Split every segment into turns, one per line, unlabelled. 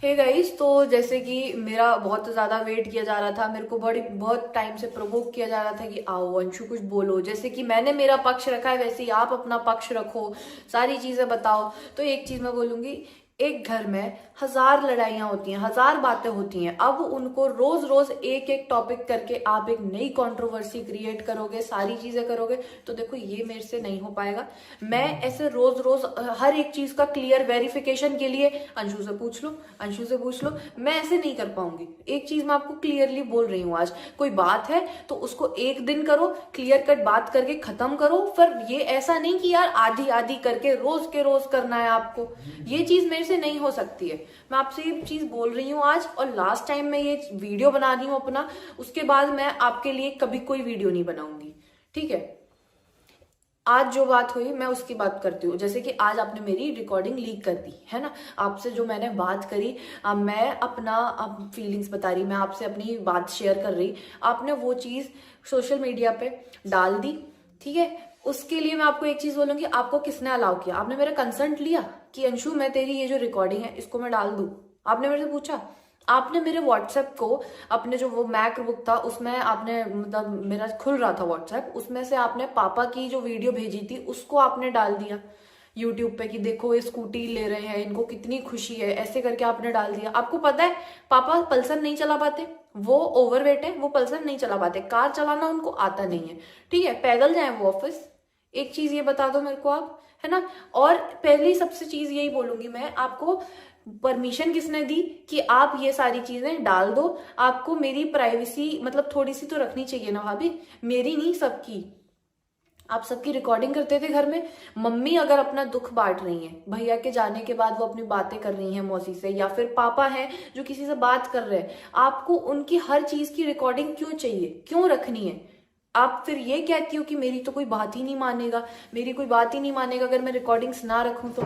Hey guys, तो जैसे कि मेरा बहुत ज्यादा वेट किया जा रहा था, मेरे को बहुत टाइम से प्रोवोक किया जा रहा था कि आओ अंशु कुछ बोलो। जैसे कि मैंने मेरा पक्ष रखा है वैसे ही आप अपना पक्ष रखो, सारी चीजें बताओ। तो एक चीज मैं बोलूंगी, एक घर में हजार लड़ाइयां होती हैं, हजार बातें होती हैं। अब उनको रोज रोज एक एक टॉपिक करके आप एक नई कंट्रोवर्सी क्रिएट करोगे, सारी चीजें करोगे, तो देखो ये मेरे से नहीं हो पाएगा। मैं ऐसे रोज रोज हर एक चीज का क्लियर वेरिफिकेशन के लिए अंशु से पूछ लो, अंशु से पूछ लो, मैं ऐसे नहीं कर पाऊंगी। एक चीज मैं आपको क्लियरली बोल रही हूँ, आज कोई बात है तो उसको एक दिन करो, क्लियर कट बात करके खत्म करो। फिर ये ऐसा नहीं कि यार आधी आधी करके रोज के रोज करना है आपको, ये चीज मेरे से नहीं हो सकती है। मैं आपसे ये चीज बोल रही हूँ आज, और लास्ट टाइम मैं ये वीडियो बना रही हूँ अपना, उसके बाद मैं आपके लिए कभी कोई वीडियो नहीं बनाऊंगी, ठीक है। आज जो बात हुई मैं उसकी बात करती हूँ। जैसे कि आज आपने मेरी रिकॉर्डिंग लीक कर दी है ना, आपसे जो मैंने बात करी, अब मैं अपना अब फीलिंग्स बता रही, मैं आपसे अपनी बात शेयर कर रही, आपने वो चीज सोशल मीडिया पे डाल दी, ठीक है। उसके लिए मैं आपको एक चीज बोलूंगी, आपको किसने अलाउ किया? आपने मेरा कंसेंट लिया कि अंशु मैं तेरी ये जो रिकॉर्डिंग है इसको मैं डाल दूं? आपने मेरे से पूछा? आपने मेरे व्हाट्सएप को, अपने जो वो मैकबुक था उसमें आपने, मतलब मेरा खुल रहा था व्हाट्सएप, उसमें से आपने पापा की जो वीडियो भेजी थी उसको आपने डाल दिया यूट्यूब पे कि देखो ये स्कूटी ले रहे हैं, इनको कितनी खुशी है, ऐसे करके आपने डाल दिया। आपको पता है पापा पल्सर नहीं चला पाते, वो ओवरवेट है, वो पल्सर नहीं चला पाते, कार चलाना उनको आता नहीं है, ठीक है, पैदल जाए वो ऑफिस। एक चीज ये बता दो मेरे को आप, है ना। और पहली सबसे चीज यही बोलूंगी मैं आपको, परमिशन किसने दी कि आप ये सारी चीजें डाल दो? आपको मेरी प्राइवेसी मतलब थोड़ी सी तो रखनी चाहिए ना भाभी, मेरी नहीं सबकी। आप सबकी रिकॉर्डिंग करते थे घर में। मम्मी अगर अपना दुख बांट रही हैं, भैया के जाने के बाद वो अपनी बातें कर रही हैं मौसी से, या फिर पापा हैं जो किसी से बात कर रहे हैं, आपको उनकी हर चीज की रिकॉर्डिंग क्यों चाहिए, क्यों रखनी है? आप फिर ये कहती हो कि मेरी तो कोई बात ही नहीं मानेगा, मेरी कोई बात ही नहीं मानेगा अगर मैं रिकॉर्डिंग्स ना रखूं तो।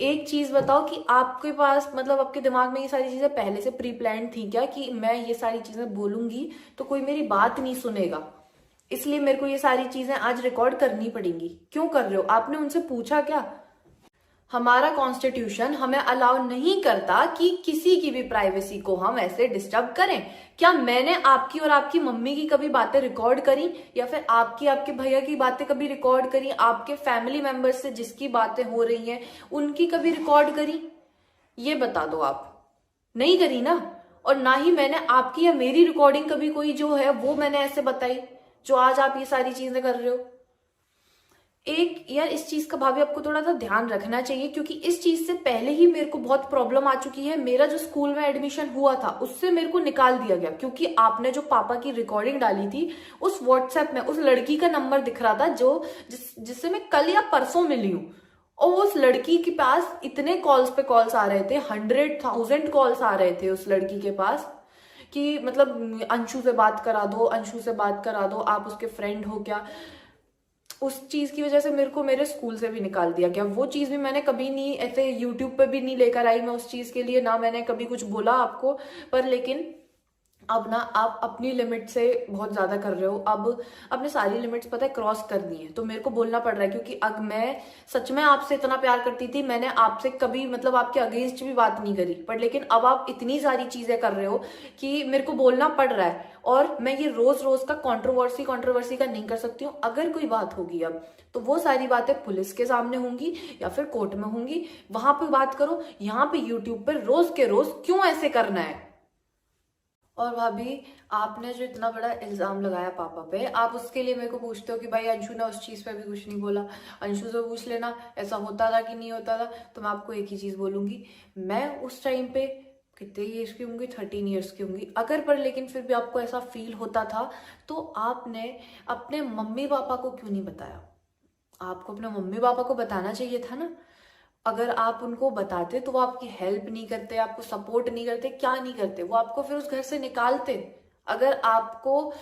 एक चीज बताओ कि आपके पास मतलब आपके दिमाग में ये सारी चीजें पहले से प्री प्लान थी क्या कि मैं ये सारी चीजें बोलूंगी तो कोई मेरी बात नहीं सुनेगा, इसलिए मेरे को ये सारी चीजें आज रिकॉर्ड करनी पड़ेंगी? क्यों कर रहे हो? आपने उनसे पूछा क्या? हमारा कॉन्स्टिट्यूशन हमें अलाउ नहीं करता कि किसी की भी प्राइवेसी को हम ऐसे डिस्टर्ब करें। क्या मैंने आपकी और आपकी मम्मी की कभी बातें रिकॉर्ड करी, या फिर आपकी आपके भैया की बातें कभी रिकॉर्ड करी? आपके फैमिली मेंबर्स से जिसकी बातें हो रही हैं उनकी कभी रिकॉर्ड करी? ये बता दो आप। नहीं करी ना। और ना ही मैंने आपकी या मेरी रिकॉर्डिंग कभी कोई जो है वो मैंने ऐसे बताई जो आज आप ये सारी चीजें कर रहे हो। एक यार इस चीज का भाभी आपको थोड़ा सा ध्यान रखना चाहिए, क्योंकि इस चीज से पहले ही मेरे को बहुत प्रॉब्लम आ चुकी है। मेरा जो स्कूल में एडमिशन हुआ था उससे मेरे को निकाल दिया गया, क्योंकि आपने जो पापा की रिकॉर्डिंग डाली थी उस व्हाट्सएप में उस लड़की का नंबर दिख रहा था जो जिससे मैं कल या परसों मिली हूँ। और उस लड़की के पास इतने कॉल्स पे कॉल्स आ रहे थे, 100,000 कॉल्स आ रहे थे उस लड़की के पास, कि मतलब अंशु से बात करा दो, अंशु से बात करा दो, आप उसके फ्रेंड हो क्या। उस चीज की वजह से मेरे को मेरे स्कूल से भी निकाल दिया गया। वो चीज भी मैंने कभी नहीं ऐसे यूट्यूब पे भी नहीं लेकर आई मैं उस चीज के लिए, ना मैंने कभी कुछ बोला आपको। पर लेकिन अब ना आप अपनी लिमिट से बहुत ज्यादा कर रहे हो। अब आपने सारी लिमिट्स पता है क्रॉस कर दी है, तो मेरे को बोलना पड़ रहा है, क्योंकि अब मैं सच में आपसे इतना प्यार करती थी, मैंने आपसे कभी मतलब आपके अगेंस्ट भी बात नहीं करी, पर लेकिन अब आप इतनी सारी चीजें कर रहे हो कि मेरे को बोलना पड़ रहा है। और मैं ये रोज रोज का कंट्रोवर्सी का नहीं कर सकती हूँ। अगर कोई बात होगी अब तो वो सारी बातें पुलिस के सामने होंगी या फिर कोर्ट में होंगी, वहां पे बात करो। यहाँ पे यूट्यूब पे रोज के रोज क्यों ऐसे करना है? और भाभी, आपने जो इतना बड़ा इल्जाम लगाया पापा पे, आप उसके लिए मेरे को पूछते हो कि भाई अंशु ने उस चीज पे भी कुछ नहीं बोला, अंशु से पूछ लेना ऐसा होता था कि नहीं होता था। तो मैं आपको एक ही चीज बोलूंगी, मैं उस टाइम पे कितने ईयर्स की होंगी, 13 ईयर्स की होंगी अगर, पर लेकिन फिर भी आपको ऐसा फील होता था तो आपने अपने मम्मी पापा को क्यों नहीं बताया? आपको अपने मम्मी पापा को बताना चाहिए था ना। अगर आप उनको बताते तो वो आपकी हेल्प नहीं करते, आपको सपोर्ट नहीं करते, क्या नहीं करते, वो आपको फिर उस घर से निकालते। अगर आपको